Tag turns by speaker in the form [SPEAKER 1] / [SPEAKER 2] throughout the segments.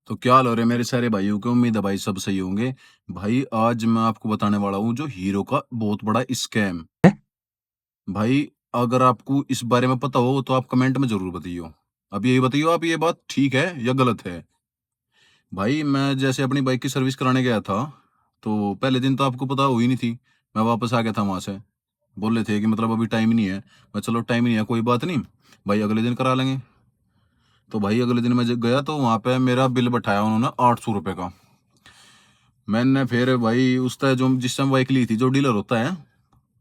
[SPEAKER 1] तो क्या हाल हो रहे हैं मेरे सारे भाइयों के। उम्मीद है भाई सब सही होंगे। भाई आज मैं आपको बताने वाला हूँ जो हीरो का बहुत बड़ा स्कैम। भाई अगर आपको इस बारे में पता हो तो आप कमेंट में जरूर बताइयो। अब यही बताइयो आप, ये बात ठीक है या गलत है। भाई मैं जैसे अपनी बाइक की सर्विस कराने गया था, तो पहले दिन तो आपको पता हो ही नहीं थी। मैं वापस आ गया था वहां से। बोल रहे थे कि मतलब अभी टाइम नहीं है। मैं चलो टाइम नहीं है कोई बात नहीं, भाई अगले दिन करा लेंगे। तो भाई अगले दिन मैं जब गया तो वहां पे मेरा बिल बैठाया उन्होंने 800 रुपये का। मैंने फिर भाई उस तरह जो जिस टाइम बाइक ली थी, जो डीलर होता है,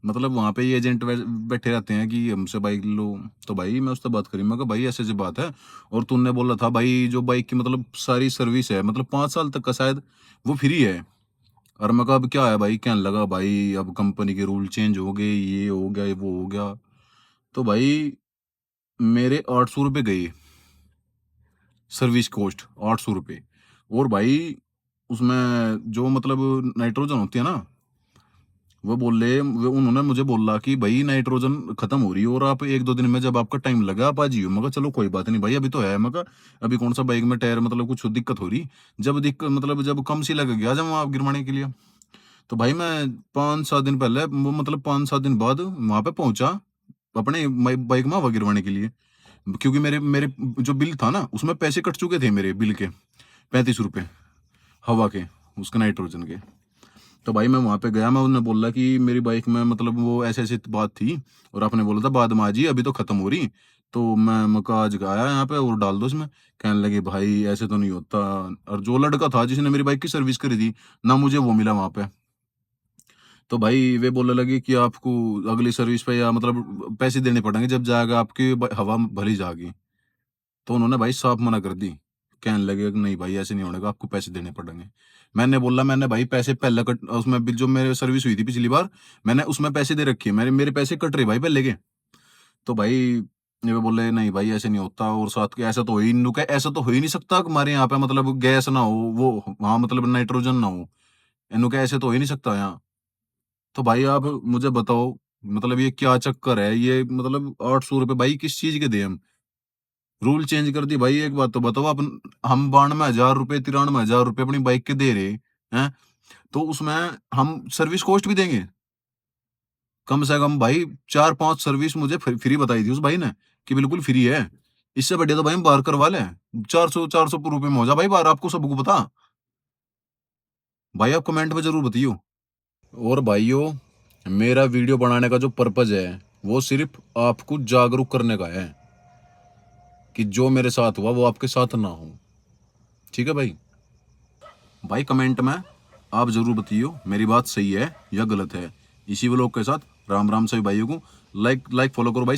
[SPEAKER 1] मतलब वहां पे ये एजेंट बैठे रहते हैं कि हमसे बाइक लो। तो भाई मैं उससे बात करी, मैं कहा भाई ऐसे ऐसी बात है, और तुमने बोला था भाई जो बाइक की मतलब सारी सर्विस है मतलब 5 साल तक का शायद वो फ्री है। और मैं कहा अब क्या है भाई, कहने लगा भाई अब कंपनी के रूल चेंज हो गए, ये हो गया, ये वो हो गया। तो भाई मेरे 800 रुपये गए, सर्विस कॉस्ट 800 रुपये। और भाई उसमें जो मतलब नाइट्रोजन होती है ना, वो उन्होंने मुझे बोला कि भाई नाइट्रोजन खत्म हो रही है और आप 1-2 दिन में जब आपका टाइम लगा आप आ जाइयो। मैं कहा चलो कोई बात नहीं भाई, अभी तो है। मैं कहा अभी कौन सा बाइक में टायर मतलब कुछ दिक्कत हो रही, जब दिक्कत मतलब जब कम सी लग गया जब वहाँ गिरवाने के लिए। तो भाई मैं 5-7 दिन पहले वो मतलब 5-7 दिन बाद वहां पे पहुंचा अपने बाइक में हवा गिरवाने के लिए। क्योंकि मेरे मेरे जो बिल था ना उसमें पैसे कट चुके थे मेरे बिल के, 35 रुपये हवा के, उसके नाइट्रोजन के। तो भाई मैं वहां पे गया, मैं उन्होंने बोला कि मेरी बाइक में मतलब वो ऐसे ऐसी बात थी, और आपने बोला था बाद में आ जाइए अभी तो खत्म हो रही। तो मैं कहा आज आया यहाँ पे और डाल दो इसमें। कहने लगे भाई ऐसे तो नहीं होता। और जो लड़का था जिसने मेरी बाइक की सर्विस करी थी ना, मुझे वो मिला वहां पे। तो भाई वे बोलने लगे कि आपको अगली सर्विस पे या मतलब पैसे देने पड़ेंगे जब जाएगा आपकी हवा भली जाएगी। तो उन्होंने भाई साफ मना कर दी। कहने लगे कि नहीं भाई ऐसे नहीं होने का, आपको पैसे देने पड़ेंगे। मैंने बोला मैंने भाई पैसे पहले कट उसमें जो मेरे सर्विस हुई थी पिछली बार, मैंने उसमें पैसे दे रखे हैं, मेरे मेरे पैसे कट रहे भाई पहले के। तो भाई ये बोले नहीं भाई ऐसे नहीं होता, और साथ के ऐसा तो हो ही नहीं, ऐसा तो हो ही नहीं सकता कि हमारे यहाँ पे मतलब गैस ना हो, वो वहाँ मतलब नाइट्रोजन ना हो। इनू का ऐसे तो हो ही नहीं सकता यहाँ। तो भाई आप मुझे बताओ, मतलब ये क्या चक्कर है, ये मतलब 800 रुपये भाई किस चीज के दे हम। रूल चेंज कर दिए भाई। एक बात तो बताओ आप, हम 92,000 रुपये 93,000 रुपये अपनी बाइक के दे रहे हैं, तो उसमें हम सर्विस कॉस्ट भी देंगे। कम से कम भाई 4-5 सर्विस मुझे फ्री बताई थी उस भाई ने कि बिल्कुल फ्री है। इससे बढ़िया तो भाई हम बाहर करवा लें। 400-400 रुपये में हो जा भाई बाहर, आपको सबको पता। भाई आप कमेंट में जरूर बताइयो। और भाइयों मेरा वीडियो बनाने का जो पर्पज है वो सिर्फ आपको जागरूक करने का है कि जो मेरे साथ हुआ वो आपके साथ ना हो। ठीक है भाई। भाई कमेंट में आप जरूर बताइयो मेरी बात सही है या गलत है। इसी व्लॉग के साथ राम राम सभी भाइयों को लाइक फॉलो करो भाई।